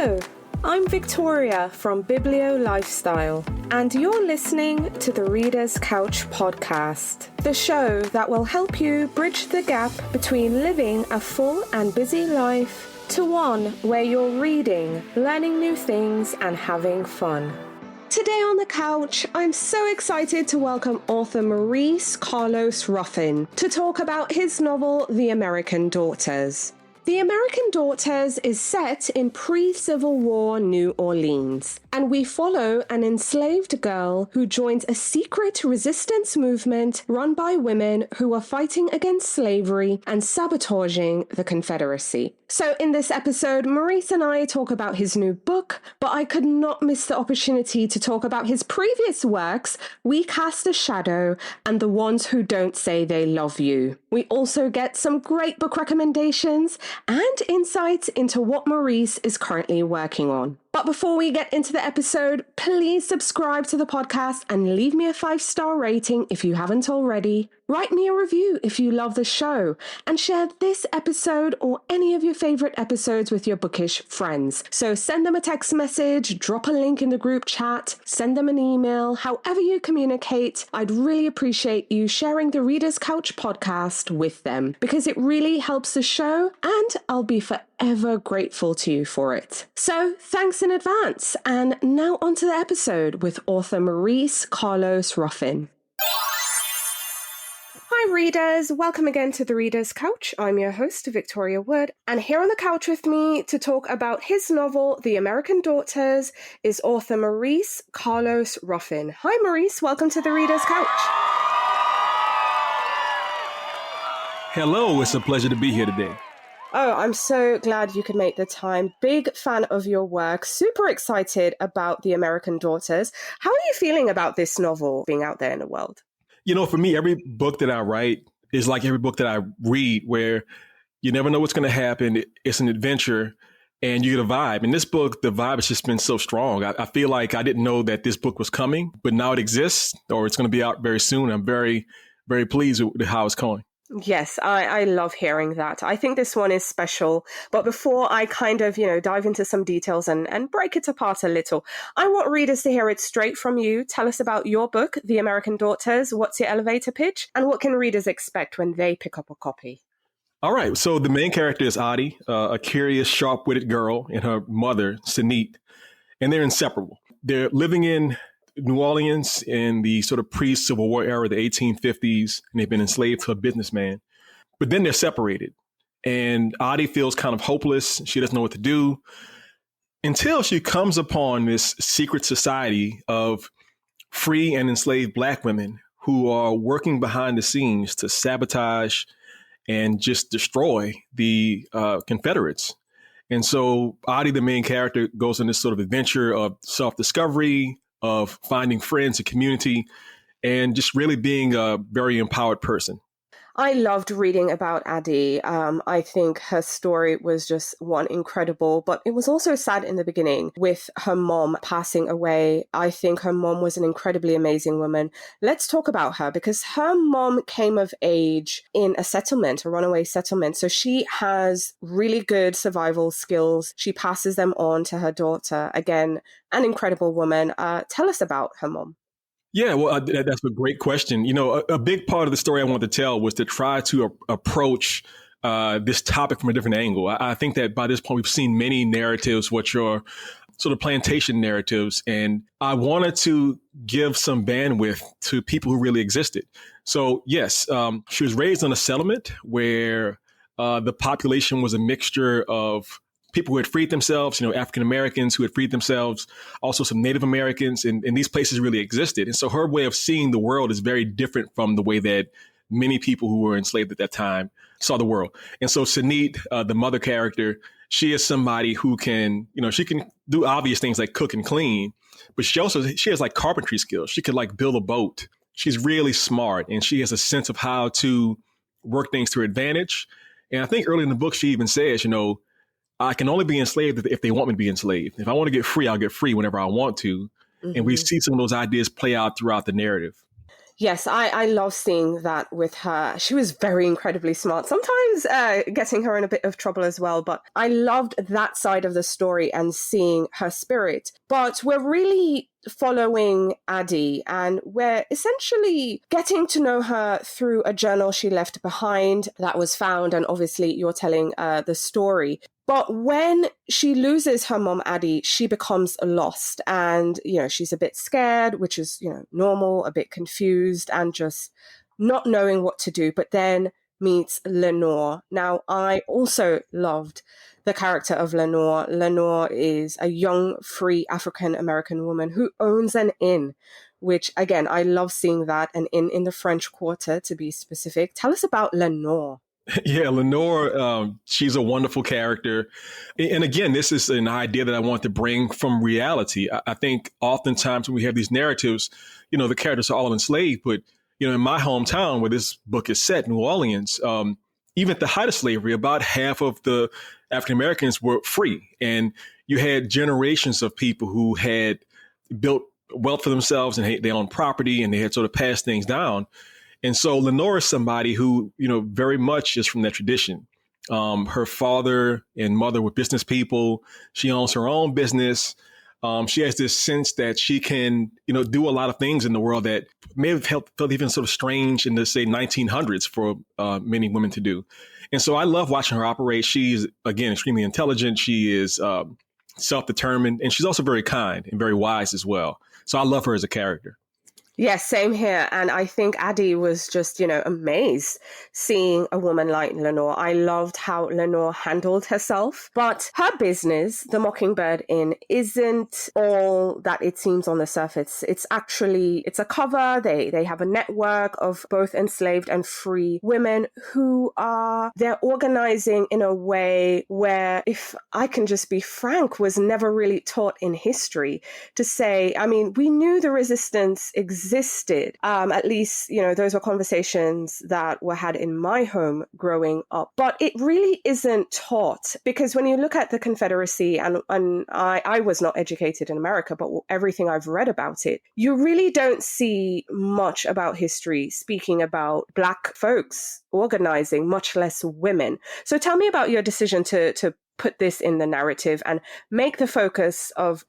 Hello, I'm Victoria from Biblio Lifestyle, and you're listening to the Reader's Couch podcast, the show that will help you bridge the gap between living a full and busy life to one where you're reading, learning new things, and having fun. Today on the couch, I'm so excited to welcome author Maurice Carlos Ruffin to talk about his novel, The American Daughters. The American Daughters is set in pre-Civil War New Orleans, and we follow an enslaved girl who joins a secret resistance movement run by women who are fighting against slavery and sabotaging the Confederacy. So in this episode, Maurice and I talk about his new book, but I could not miss the opportunity to talk about his previous works, We Cast a Shadow and The Ones Who Don't Say They Love You. We also get some great book recommendations and insights into what Maurice is currently working on. But before we get into the episode, please subscribe to the podcast and leave me a 5-star rating if you haven't already. Write me a review if you love the show, and share this episode or any of your favorite episodes with your bookish friends. So send them a text message, drop a link in the group chat, send them an email, however you communicate. I'd really appreciate you sharing the Reader's Couch podcast with them, because it really helps the show, and I'll be forever grateful to you for it. So thanks in advance, and now onto the episode with author Maurice Carlos Ruffin. Hi readers, welcome again to the Reader's Couch. I'm your host, Victoria Wood, and here on the couch with me to talk about his novel, The American Daughters, is author Maurice Carlos Ruffin. Hi Maurice, welcome to the Reader's Couch. Hello, it's a pleasure to be here today. Oh, I'm so glad you could make the time. Big fan of your work. Super excited about The American Daughters. How are you feeling about this novel being out there in the world? You know, for me, every book that I write is like every book that I read, where you never know what's going to happen. It's an adventure and you get a vibe. In this book, the vibe has just been so strong. I feel like I didn't know that this book was coming, but now it exists, or it's going to be out very soon. I'm very, very pleased with how it's going. Yes, I love hearing that. I think this one is special. But before I kind of, dive into some details and break it apart a little, I want readers to hear it straight from you. Tell us about your book, The American Daughters. What's your elevator pitch? And what can readers expect when they pick up a copy? All right. So the main character is Addie, a curious, sharp-witted girl, and her mother, Sanite, and they're inseparable. They're living in New Orleans in the sort of pre-Civil War era, the 1850s, and they've been enslaved to a businessman. But then they're separated, and Addie feels kind of hopeless. She doesn't know what to do until she comes upon this secret society of free and enslaved Black women who are working behind the scenes to sabotage and just destroy the Confederates. And so Addie, the main character, goes on this sort of adventure of self-discovery, of finding friends, a community, and just really being a very empowered person. I loved reading about Addie. I think her story was just one incredible, but it was also sad in the beginning with her mom passing away. I think her mom was an incredibly amazing woman. Let's talk about her, because her mom came of age in a settlement, a runaway settlement. So she has really good survival skills. She passes them on to her daughter. Again, an incredible woman. Tell us about her mom. Yeah, well, that's a great question. You know, a big part of the story I wanted to tell was to try to approach this topic from a different angle. I think that by this point, we've seen many narratives, which are sort of plantation narratives, and I wanted to give some bandwidth to people who really existed. So, yes, she was raised in a settlement where the population was a mixture of people who had freed themselves, African Americans who had freed themselves, also some Native Americans, and these places really existed. And so her way of seeing the world is very different from the way that many people who were enslaved at that time saw the world. And so Sanite, the mother character, she is somebody who can, she can do obvious things like cook and clean, but she has like carpentry skills. She could like build a boat. She's really smart, and she has a sense of how to work things to her advantage. And I think early in the book, she even says, I can only be enslaved if they want me to be enslaved. If I want to get free, I'll get free whenever I want to. Mm-hmm. And we see some of those ideas play out throughout the narrative. Yes, I love seeing that with her. She was very incredibly smart, sometimes getting her in a bit of trouble as well. But I loved that side of the story and seeing her spirit. But we're really following Addie, and we're essentially getting to know her through a journal she left behind that was found. And obviously, you're telling the story. But when she loses her mom, Addie, she becomes lost, and, she's a bit scared, which is, normal, a bit confused and just not knowing what to do, but then meets Lenore. Now, I also loved the character of Lenore. Lenore is a young, free African-American woman who owns an inn, which, again, I love seeing that, an inn in the French Quarter, to be specific. Tell us about Lenore. Yeah, Lenore, she's a wonderful character. And again, this is an idea that I want to bring from reality. I think oftentimes when we have these narratives, the characters are all enslaved. But, in my hometown where this book is set, New Orleans, even at the height of slavery, about half of the African Americans were free. And you had generations of people who had built wealth for themselves and they owned property, and they had sort of passed things down. And so Lenore is somebody who, very much is from that tradition. Her father and mother were business people. She owns her own business. She has this sense that she can, do a lot of things in the world that may have felt even sort of strange in the, say, 1900s for many women to do. And so I love watching her operate. She's, again, extremely intelligent. She is self-determined, and she's also very kind and very wise as well. So I love her as a character. Yes, same here. And I think Addie was just, amazed seeing a woman like Lenore. I loved how Lenore handled herself. But her business, the Mockingbird Inn, isn't all that it seems on the surface. It's a cover. They have a network of both enslaved and free women they're organizing in a way where, if I can just be frank, was never really taught in history. To say, we knew the resistance existed. At least, those were conversations that were had in my home growing up. But it really isn't taught, because when you look at the Confederacy, and I was not educated in America, but everything I've read about it, you really don't see much about history speaking about Black folks organizing, much less women. So tell me about your decision to put this in the narrative and make the focus of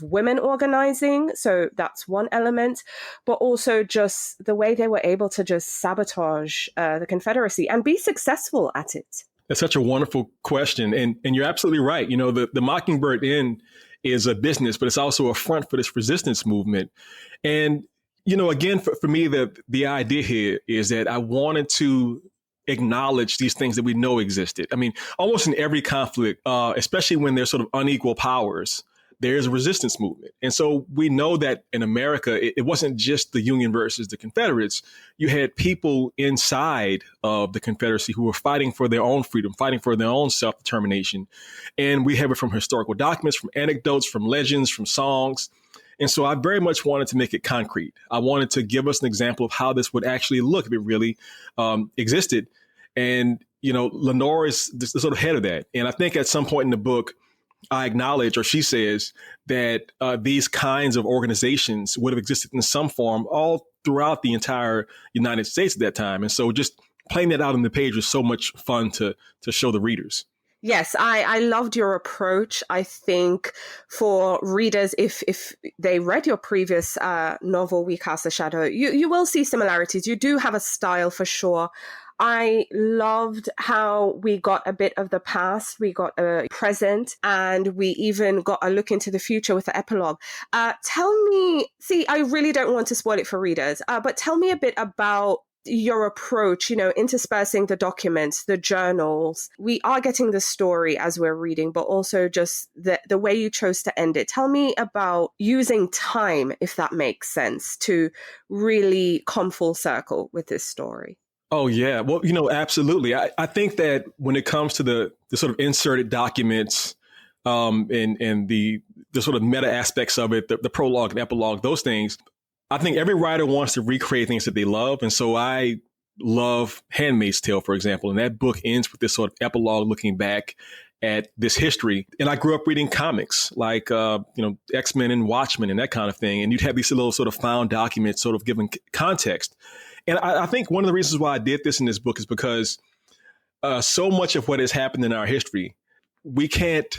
women organizing. So that's one element, but also just the way they were able to just sabotage the Confederacy and be successful at it. That's such a wonderful question. And you're absolutely right. The Mockingbird Inn is a business, but it's also a front for this resistance movement. And, again, for me, the idea here is that I wanted to acknowledge these things that we know existed. Almost in every conflict, especially when there's sort of unequal powers, there's a resistance movement. And so we know that in America, it wasn't just the Union versus the Confederates. You had people inside of the Confederacy who were fighting for their own freedom, fighting for their own self-determination. And we have it from historical documents, from anecdotes, from legends, from songs. And so I very much wanted to make it concrete. I wanted to give us an example of how this would actually look if it really existed. And, Lenore is the sort of head of that. And I think at some point in the book, I acknowledge, or she says, that these kinds of organizations would have existed in some form all throughout the entire United States at that time. And so just playing that out on the page was so much fun to show the readers. Yes, I loved your approach. I think for readers, if they read your previous novel, We Cast a Shadow, you will see similarities. You do have a style for sure. I loved how we got a bit of the past, we got a present, and we even got a look into the future with the epilogue. Tell me, I really don't want to spoil it for readers, but tell me a bit about your approach, interspersing the documents, the journals. We are getting the story as we're reading, but also just the way you chose to end it. Tell me about using time, if that makes sense, to really come full circle with this story. Oh, yeah. Well, absolutely. I think that when it comes to the sort of inserted documents and the sort of meta aspects of it, the prologue and epilogue, those things, I think every writer wants to recreate things that they love. And so I love Handmaid's Tale, for example. And that book ends with this sort of epilogue looking back at this history. And I grew up reading comics like, X-Men and Watchmen and that kind of thing. And you'd have these little sort of found documents sort of giving context. And I think one of the reasons why I did this in this book is because so much of what has happened in our history, we can't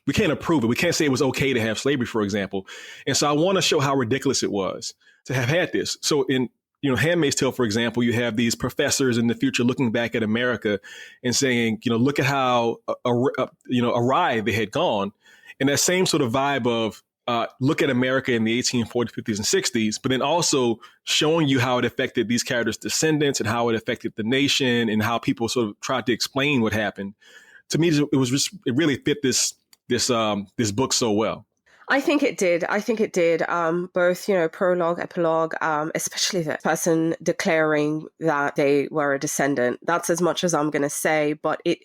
approve it. We can't say it was okay to have slavery, for example. And so I want to show how ridiculous it was to have had this. So in Handmaid's Tale, for example, you have these professors in the future looking back at America and saying, look at how awry they had gone. And that same sort of vibe of look at America in the 1840s, 50s, and 60s, but then also showing you how it affected these characters' descendants and how it affected the nation and how people sort of tried to explain what happened. To me, it really fit this book so well. I think it did. Both, prologue, epilogue, especially the person declaring that they were a descendant. That's as much as I'm going to say, but it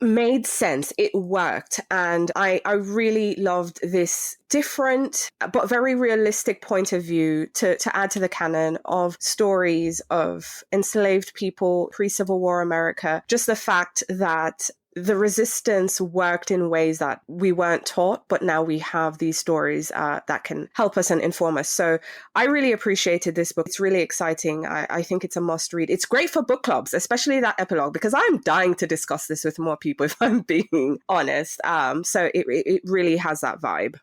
made sense. It worked. And I really loved this different but very realistic point of view to add to the canon of stories of enslaved people, pre-Civil War America. Just the fact that the resistance worked in ways that we weren't taught, but now we have these stories that can help us and inform us. So I really appreciated this book. It's really exciting. I think it's a must read. It's great for book clubs, especially that epilogue, because I'm dying to discuss this with more people, if I'm being honest. So it really has that vibe.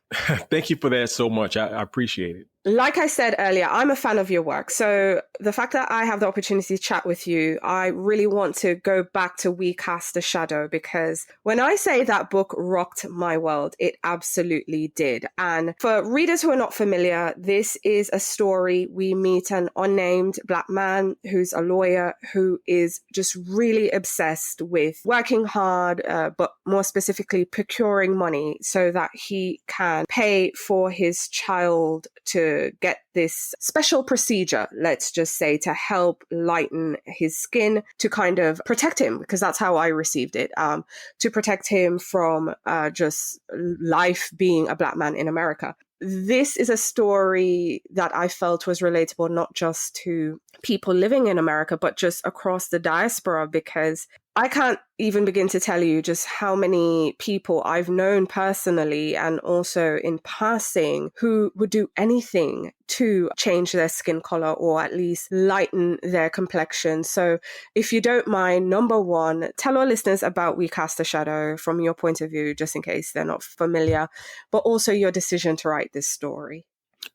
Thank you for that so much. I appreciate it. Like I said earlier, I'm a fan of your work. So the fact that I have the opportunity to chat with you, I really want to go back to We Cast a Shadow, because when I say that book rocked my world, it absolutely did. And for readers who are not familiar, this is a story. We meet an unnamed Black man who's a lawyer who is just really obsessed with working hard, but more specifically procuring money so that he can pay for his child to get this special procedure, let's just say, to help lighten his skin, to kind of protect him, because that's how I received it, to protect him from just life being a Black man in America. This is a story that I felt was relatable not just to people living in America, but just across the diaspora, because I can't even begin to tell you just how many people I've known personally and also in passing who would do anything to change their skin color or at least lighten their complexion. So if you don't mind, number one, tell our listeners about We Cast a Shadow from your point of view, just in case they're not familiar, but also your decision to write this story.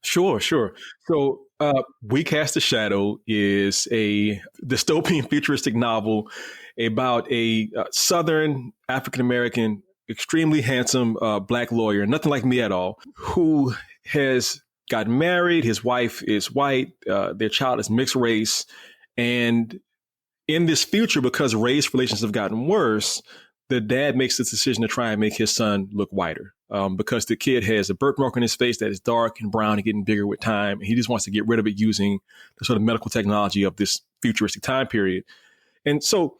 Sure. So We Cast a Shadow is a dystopian futuristic novel about a Southern African-American, extremely handsome Black lawyer, nothing like me at all, who has gotten married. His wife is white. Their child is mixed race. And in this future, because race relations have gotten worse, the dad makes this decision to try and make his son look whiter. Because the kid has a birthmark on his face that is dark and brown and getting bigger with time. And he just wants to get rid of it using the sort of medical technology of this futuristic time period. And so,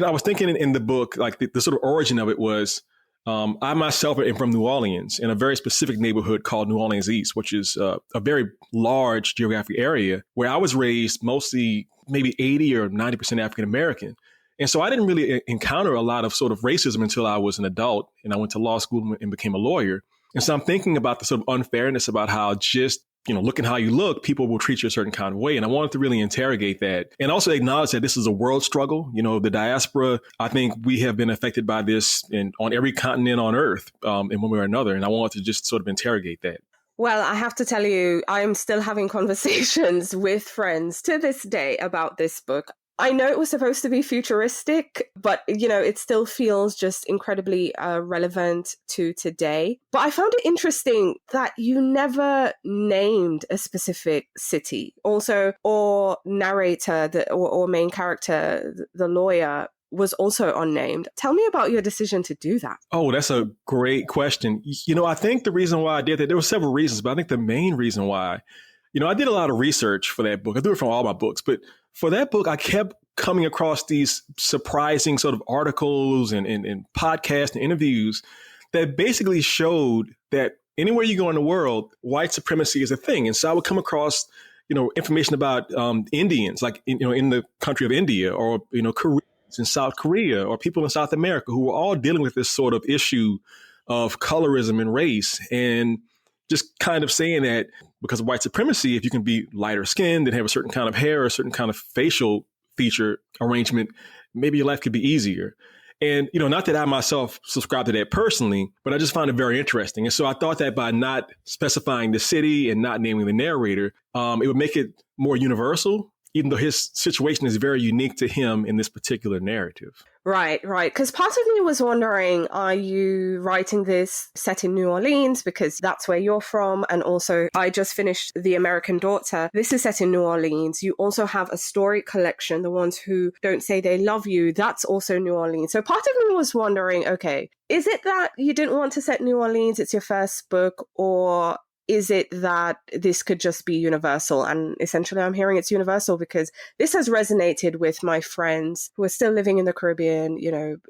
I was thinking in the book, like the sort of origin of it was, I myself am from New Orleans, in a very specific neighborhood called New Orleans East, which is a very large geographic area where I was raised mostly maybe 80 or 90% African-American. And so I didn't really encounter a lot of sort of racism until I was an adult and I went to law school and became a lawyer. And so I'm thinking about the sort of unfairness about how just, looking how you look, people will treat you a certain kind of way. And I wanted to really interrogate that and also acknowledge that this is a world struggle. The diaspora, I think we have been affected by this on every continent on earth in one way or another. And I wanted to just sort of interrogate that. Well, I have to tell you, I'm still having conversations with friends to this day about this book. I know it was supposed to be futuristic, but, it still feels just incredibly relevant to today. But I found it interesting that you never named a specific city. Also, or narrator or main character, the lawyer, was also unnamed. Tell me about your decision to do that. Oh, that's a great question. I think the reason why I did that, there were several reasons, but I think the main reason why, I did a lot of research for that book. I do it for all my books, but for that book, I kept coming across these surprising sort of articles and podcasts and interviews that basically showed that anywhere you go in the world, white supremacy is a thing. And so I would come across, information about Indians, like, in the country of India, or, Koreans Philippines, in South Korea, or people in South America who were all dealing with this sort of issue of colorism and race. And just kind of saying that because of white supremacy, if you can be lighter skinned and have a certain kind of hair or a certain kind of facial feature arrangement, maybe your life could be easier. And, not that I myself subscribe to that personally, but I just found it very interesting. And so I thought that by not specifying the city and not naming the narrator, it would make it more universal, even though his situation is very unique to him in this particular narrative. Right. Because part of me was wondering, are you writing this set in New Orleans? Because that's where you're from. And also, I just finished The American Daughter. This is set in New Orleans. You also have a story collection, The Ones Who Don't Say They Love You. That's also New Orleans. So part of me was wondering, okay, is it that you didn't want to set New Orleans? It's your first book, or is it that this could just be universal? And essentially, I'm hearing it's universal because this has resonated with my friends who are still living in the Caribbean,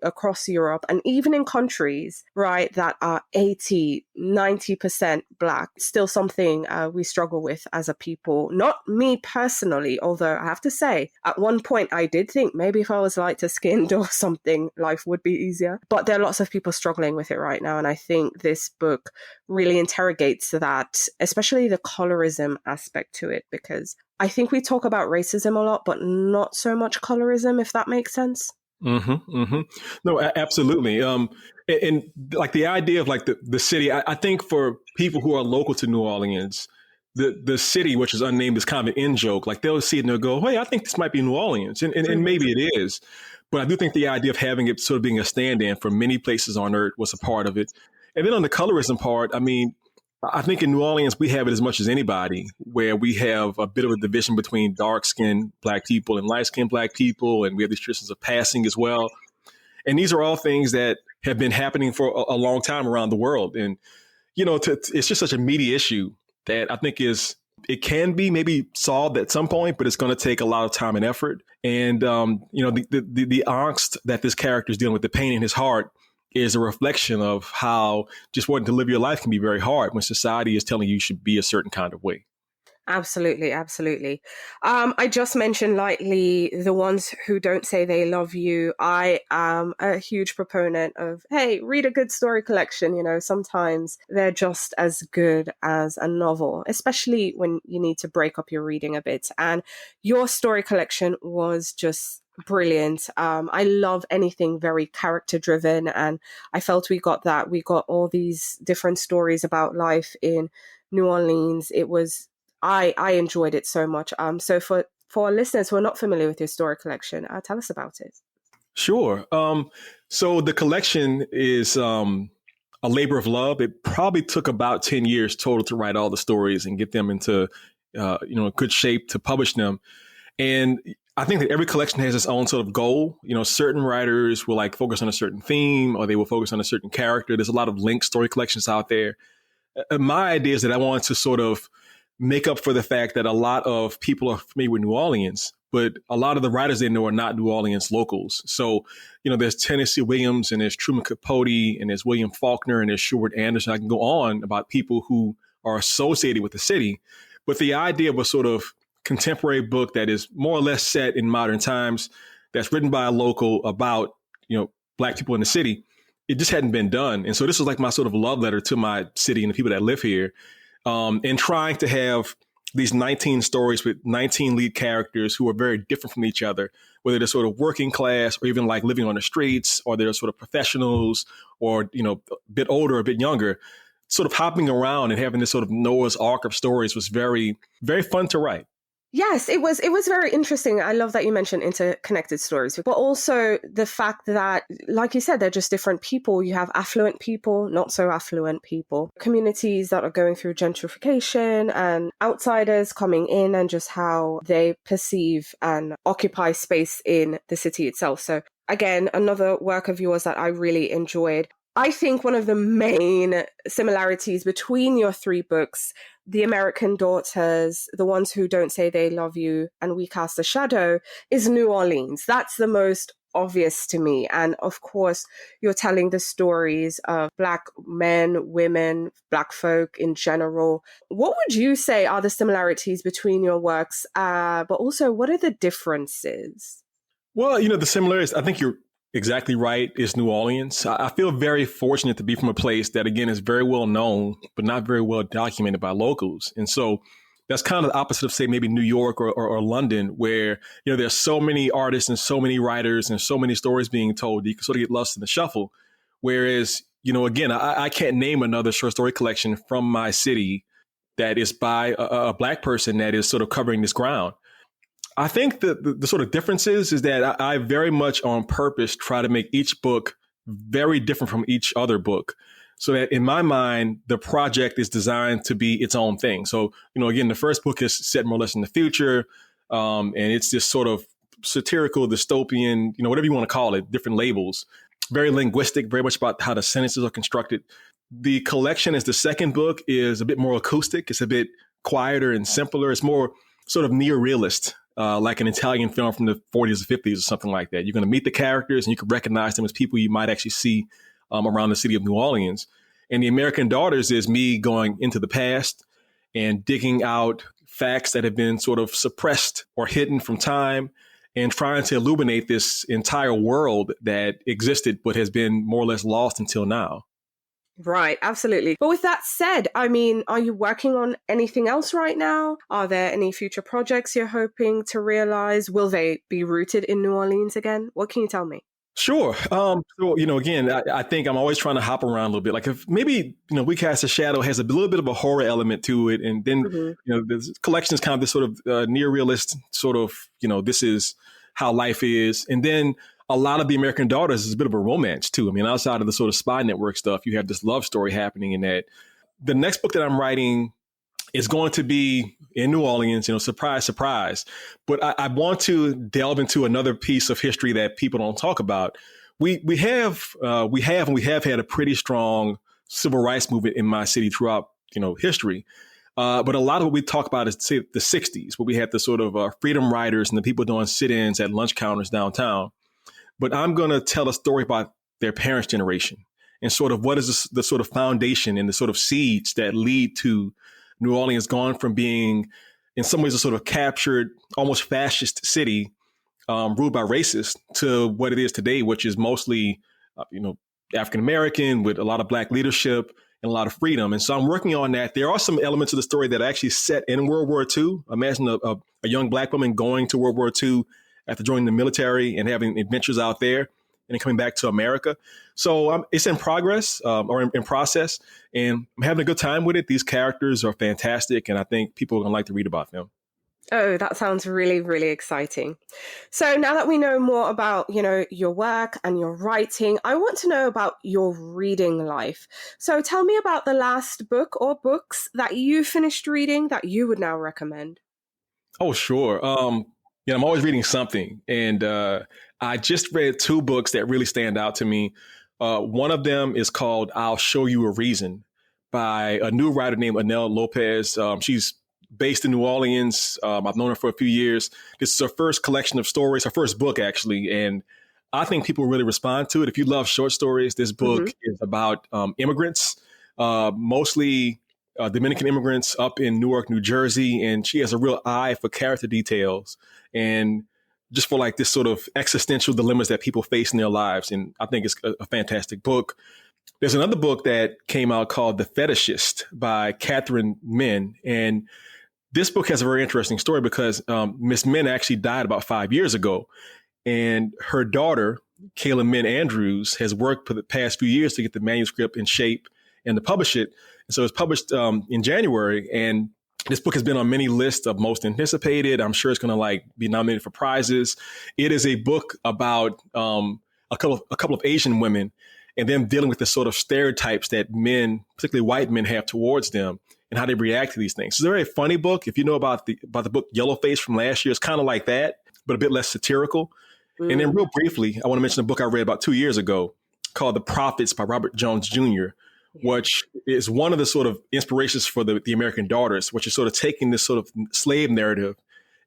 across Europe, and even in countries, right, that are 80, 90% Black. Still something we struggle with as a people. Not me personally, although I have to say, at one point I did think maybe if I was lighter skinned or something, life would be easier. But there are lots of people struggling with it right now. And I think this book really interrogates that, especially the colorism aspect to it, because I think we talk about racism a lot, but not so much colorism, if that makes sense. No, absolutely. And like the idea of like the city, I think for people who are local to New Orleans, the city, which is unnamed, is kind of an in joke. Like they'll see it and they'll go, hey, I think this might be New Orleans. And maybe it is. But I do think the idea of having it sort of being a stand-in for many places on earth was a part of it. And then on the colorism part, I mean, I think in New Orleans, we have it as much as anybody, where we have a bit of a division between dark-skinned Black people and light-skinned Black people. And we have these traditions of passing as well. And these are all things that have been happening for a long time around the world. And, it's just such a meaty issue that I think it can be maybe solved at some point, but it's going to take a lot of time and effort. And, the angst that this character is dealing with, the pain in his heart, is a reflection of how just wanting to live your life can be very hard when society is telling you should be a certain kind of way. Absolutely. I just mentioned lightly The Ones Who Don't Say They Love You. I am a huge proponent of, hey, read a good story collection. Sometimes they're just as good as a novel, especially when you need to break up your reading a bit. And your story collection was just brilliant. I love anything very character driven, and I felt we got that. We got all these different stories about life in New Orleans. It was I enjoyed it so much. So for our listeners who are not familiar with your story collection, tell us about it. Sure. So the collection is a labor of love. It probably took about 10 years total to write all the stories and get them into good shape to publish them. And I think that every collection has its own sort of goal. Certain writers will like focus on a certain theme, or they will focus on a certain character. There's a lot of linked story collections out there. My idea is that I want to sort of make up for the fact that a lot of people are familiar with New Orleans, but a lot of the writers they know are not New Orleans locals. So, there's Tennessee Williams, and there's Truman Capote, and there's William Faulkner, and there's Sherwood Anderson. I can go on about people who are associated with the city. But the idea of a sort of contemporary book that is more or less set in modern times, that's written by a local about, Black people in the city, it just hadn't been done. And so this was like my sort of love letter to my city and the people that live here. And trying to have these 19 stories with 19 lead characters who are very different from each other, whether they're sort of working class or even like living on the streets, or they're sort of professionals, or, a bit older, a bit younger. Sort of hopping around and having this sort of Noah's Ark of stories was very, very fun to write. Yes, it was very interesting. I love that you mentioned interconnected stories, but also the fact that, like you said, they're just different people. You have affluent people, not so affluent people, communities that are going through gentrification, and outsiders coming in, and just how they perceive and occupy space in the city itself. So again, another work of yours that I really enjoyed. I think one of the main similarities between your three books, The American Daughters, The Ones Who Don't Say They Love You, and We Cast a Shadow, is New Orleans. That's the most obvious to me. And of course, you're telling the stories of Black men, women, Black folk in general. What would you say are the similarities between your works? But also, what are the differences? Well, the similarities, I think you're exactly right, is New Orleans. I feel very fortunate to be from a place that, again, is very well known, but not very well documented by locals. And so that's kind of the opposite of, say, maybe New York or London, where, there's so many artists and so many writers and so many stories being told, you can sort of get lost in the shuffle. Whereas, again, I can't name another short story collection from my city that is by a Black person that is sort of covering this ground. I think the sort of difference is that I very much on purpose try to make each book very different from each other book. So that in my mind, the project is designed to be its own thing. So, again, the first book is set more or less in the future. And it's this sort of satirical, dystopian, whatever you want to call it, different labels, very linguistic, very much about how the sentences are constructed. The collection as the second book is a bit more acoustic. It's a bit quieter and simpler. It's more sort of neorealist. Like an Italian film from the 40s or 50s or something like that. You're going to meet the characters and you can recognize them as people you might actually see around the city of New Orleans. And The American Daughters is me going into the past and digging out facts that have been sort of suppressed or hidden from time and trying to illuminate this entire world that existed but has been more or less lost until now. Right, absolutely. But with that said, I mean, are you working on anything else right now? Are there any future projects you're hoping to realize? Will they be rooted in New Orleans again? What can you tell me? Sure. So, again, I think I'm always trying to hop around a little bit. Like if maybe, We Cast a Shadow has a little bit of a horror element to it. And then, the collection is kind of this sort of near-realist sort of, this is how life is. And then a lot of The American Daughters is a bit of a romance too. I mean, outside of the sort of spy network stuff, you have this love story happening in that. The next book that I'm writing is going to be in New Orleans, surprise, surprise. But I want to delve into another piece of history that people don't talk about. We have had a pretty strong civil rights movement in my city throughout, history. But a lot of what we talk about is, say, the 60s, where we had the sort of freedom riders and the people doing sit-ins at lunch counters downtown. But I'm going to tell a story about their parents' generation and sort of what is the sort of foundation and the sort of seeds that lead to New Orleans going from being, in some ways, a sort of captured, almost fascist city ruled by racists to what it is today, which is mostly, African-American with a lot of Black leadership and a lot of freedom. And so I'm working on that. There are some elements of the story that are actually set in World War II. Imagine a young Black woman going to World War II after joining the military and having adventures out there and then coming back to America. So it's in progress or in process, and I'm having a good time with it. These characters are fantastic, and I think people are going to like to read about them. Oh, that sounds really, really exciting. So now that we know more about, your work and your writing, I want to know about your reading life. So tell me about the last book or books that you finished reading that you would now recommend. Oh, sure. I'm always reading something. And I just read two books that really stand out to me. One of them is called I'll Show You a Reason by a new writer named Anel Lopez. She's based in New Orleans. I've known her for a few years. This is her first collection of stories, her first book, actually. And I think people really respond to it. If you love short stories, this book is about immigrants, mostly Dominican immigrants up in Newark, New Jersey. And she has a real eye for character details and just for like this sort of existential dilemmas that people face in their lives. And I think it's a fantastic book. There's another book that came out called The Fetishist by Catherine Min. And this book has a very interesting story because Miss Min actually died about 5 years ago. And her daughter, Kayla Min Andrews, has worked for the past few years to get the manuscript in shape and to publish it. And so it's published in January. And this book has been on many lists of most anticipated. I'm sure it's going to be nominated for prizes. It is a book about a couple of Asian women and them dealing with the sort of stereotypes that men, particularly white men, have towards them and how they react to these things. It's a very funny book. If you know about the book Yellowface from last year, it's kind of like that, but a bit less satirical. And then real briefly, I want to mention a book I read about 2 years ago called The Prophets by Robert Jones Jr., which is one of the sort of inspirations for the American Daughters, which is sort of taking this sort of slave narrative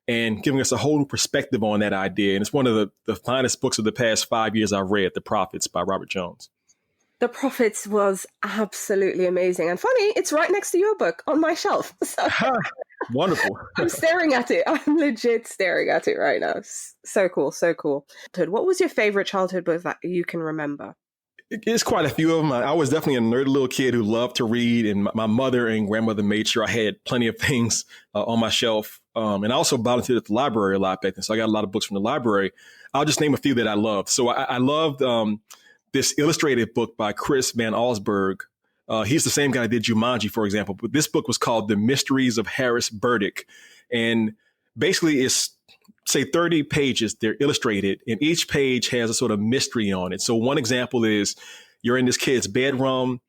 and giving us a whole new perspective on that idea. And it's one of the finest books of the past 5 years I've read, The Prophets by Robert Jones. The Prophets was absolutely amazing. And funny, it's right next to your book on my shelf. So Wonderful. I'm staring at it. I'm legit staring at it right now. So cool. So cool. What was your favorite childhood book that you can remember? It's quite a few of them. I was definitely a nerdy little kid who loved to read, and my mother and grandmother made sure I had plenty of things on my shelf. And I also volunteered at the library a lot back then, so I got a lot of books from the library. I'll just name a few that I loved. So I loved this illustrated book by Chris Van Allsburg. He's the same guy that did Jumanji, for example. But this book was called The Mysteries of Harris Burdick. And basically it's, say, 30 pages. They're illustrated, and each page has a sort of mystery on it. So one example is you're in this kid's bedroom,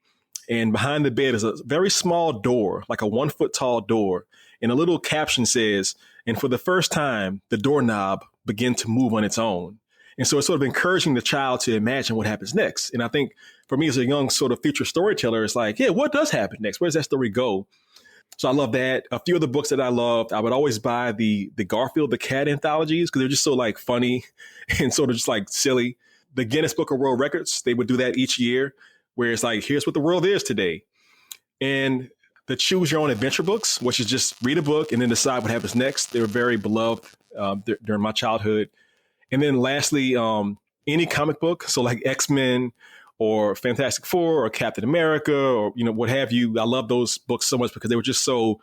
and behind the bed is a very small door, like a 1 foot tall door. And a little caption says, "And for the first time, the doorknob began to move on its own." And so it's sort of encouraging the child to imagine what happens next. And I think for me as a young sort of future storyteller, it's like, yeah, what does happen next? Where does that story go? So I love that. A few of the books that I loved, I would always buy the Garfield the Cat anthologies because they're just so like funny and sort of just like silly. The Guinness Book of World Records, they would do that each year where it's like, here's what the world is today. And the Choose Your Own Adventure books, which is just read a book and then decide what happens next. They were very beloved during my childhood. And then lastly, any comic book. So like X-Men or Fantastic Four or Captain America or, what have you. I love those books so much because they were just so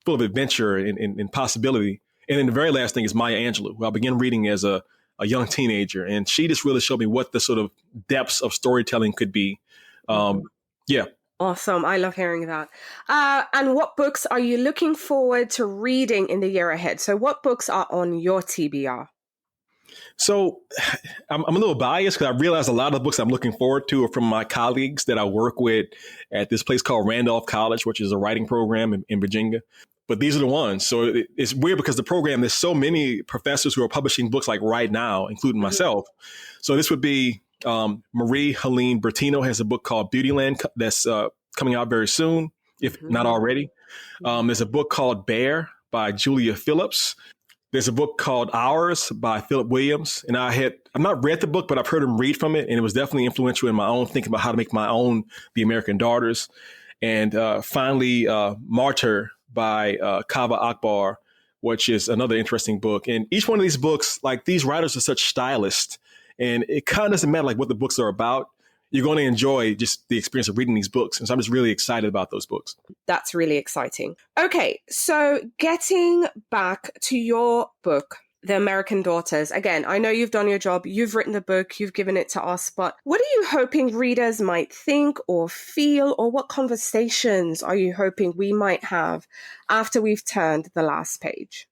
full of adventure and possibility. And then the very last thing is Maya Angelou, who I began reading as a young teenager. And she just really showed me what the sort of depths of storytelling could be. Yeah. Awesome. I love hearing that. And what books are you looking forward to reading in the year ahead? So what books are on your TBR? So I'm a little biased because I realize a lot of the books I'm looking forward to are from my colleagues that I work with at this place called Randolph College, which is a writing program in Virginia. But these are the ones. So it's weird because the program, there's so many professors who are publishing books like right now, including myself. So this would be Marie Helene Bertino has a book called Beautyland that's coming out very soon, if not already. There's a book called Bear by Julia Phillips. There's a book called Ours by Philip Williams. And I've not read the book, but I've heard him read from it. And it was definitely influential in my own thinking about how to make my own The American Daughters. And finally, Martyr by Kava Akbar, which is another interesting book. And each one of these books, like these writers are such stylists. And it kind of doesn't matter like what the books are about. You're going to enjoy just the experience of reading these books. And so I'm just really excited about those books. That's really exciting. Okay, so getting back to your book, The American Daughters. Again, I know you've done your job. You've written the book. You've given it to us. But what are you hoping readers might think or feel, or what conversations are you hoping we might have after we've turned the last page?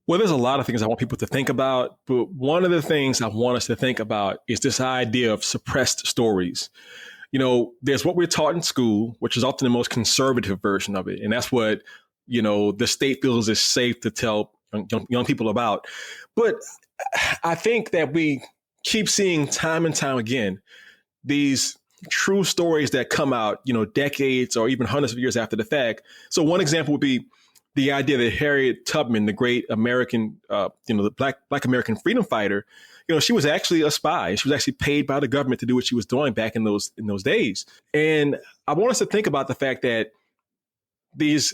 Well, there's a lot of things I want people to think about, but one of the things I want us to think about is this idea of suppressed stories. There's what we're taught in school, which is often the most conservative version of it. And that's what, the state feels is safe to tell young people about. But I think that we keep seeing time and time again, these true stories that come out, decades or even hundreds of years after the fact. So one example would be the idea that Harriet Tubman, the great American, the black American freedom fighter, she was actually a spy. She was actually paid by the government to do what she was doing back in those days. And I want us to think about the fact that these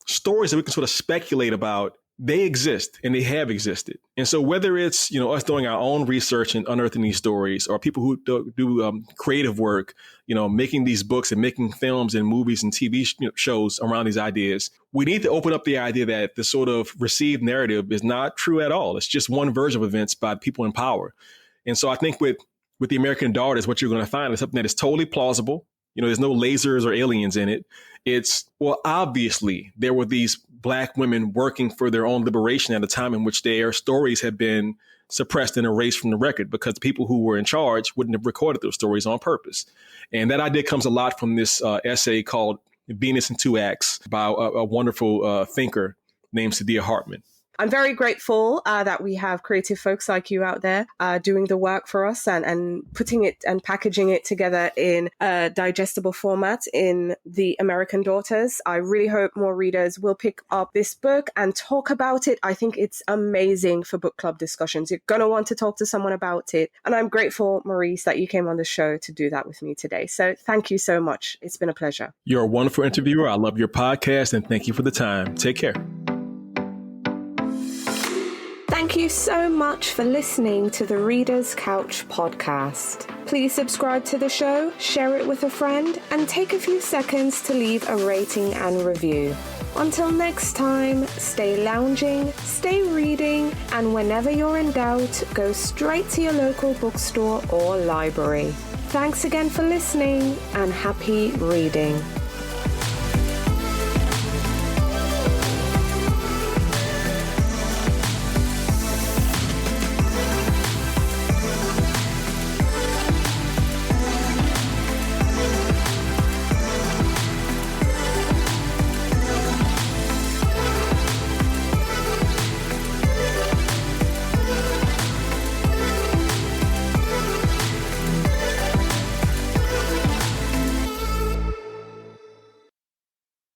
stories that we can sort of speculate about, they exist and they have existed. And so whether it's, us doing our own research and unearthing these stories, or people who do creative work, making these books and making films and movies and TV shows around these ideas, we need to open up the idea that the sort of received narrative is not true at all. It's just one version of events by people in power. And so I think with The American Daughters, what you're going to find is something that is totally plausible. There's no lasers or aliens in it. Obviously, there were these Black women working for their own liberation at a time in which their stories had been suppressed and erased from the record because the people who were in charge wouldn't have recorded those stories on purpose. And that idea comes a lot from this essay called Venus in Two Acts by a wonderful thinker named Saidiya Hartman. I'm very grateful that we have creative folks like you out there doing the work for us and putting it and packaging it together in a digestible format in The American Daughters. I really hope more readers will pick up this book and talk about it. I think it's amazing for book club discussions. You're going to want to talk to someone about it. And I'm grateful, Maurice, that you came on the show to do that with me today. So thank you so much. It's been a pleasure. You're a wonderful interviewer. I love your podcast and thank you for the time. Take care. Thank you so much for listening to the Reader's Couch podcast. Please subscribe to the show, share it with a friend, and take a few seconds to leave a rating and review. Until next time, stay lounging, stay reading, and whenever you're in doubt, go straight to your local bookstore or library. Thanks again for listening, and happy reading.